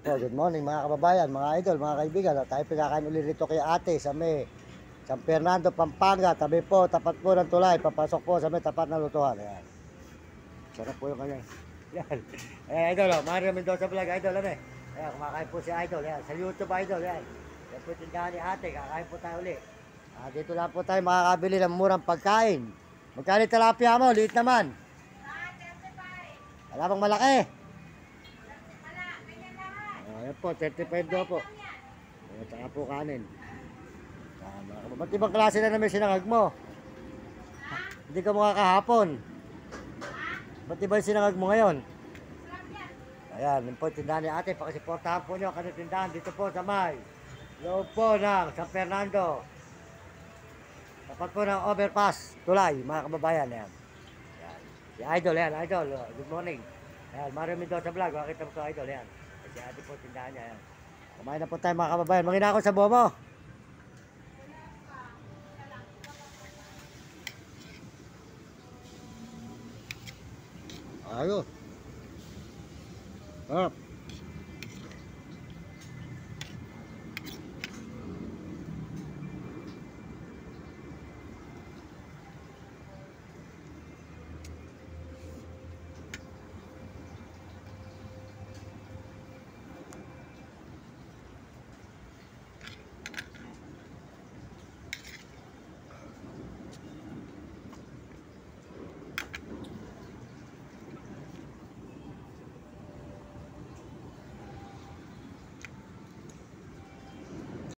Po, good morning mga kababayan, mga idol, mga kaibigan. Tayo pinakain ulit rito kay ate sa may San Fernando, Pampanga. Tabi po, tapat po ng tulay. Papasok po sa may tapat ng lutuhan. Ayan. Sarap po yung kanya. Ayan. Ayan, idol. Mario Mendoza Vlog, idol. Ano eh? Ayan, kumakain po si idol. Ayan. Sa YouTube, idol. Ayan. Ayan po yung tindahan ni ate. Kakain po tayo ulit. Dito lang po tayo makakabili ng murang pagkain. Magkano tilapia mo? Liit naman. Wala bang malaki? Ayan po, 35 daw po. Ayan, saka po kanin. Ba't ibang klase na naman sinangag mo? Hindi ka mukha kahapon. Ba't iba yung sinangag mo ngayon? Ayan, yun po yung tindahan ni ate. Pakisiportahan po nyo ang kanyang tindahan dito po sa may loob po ng San Fernando. Tapat po ng overpass, tulay, mga kababayan. Ayan. Ayan. Si Idol, ayan, Idol. Good morning. Ayan, Mario Mendoza Vlog. Makita mo ito, Idol. Ayan. Si ate po tindahan niya. Ayan. Kumain na po tayo mga kababayan. Mangina ako sa buho mo. Ayos. Sarap.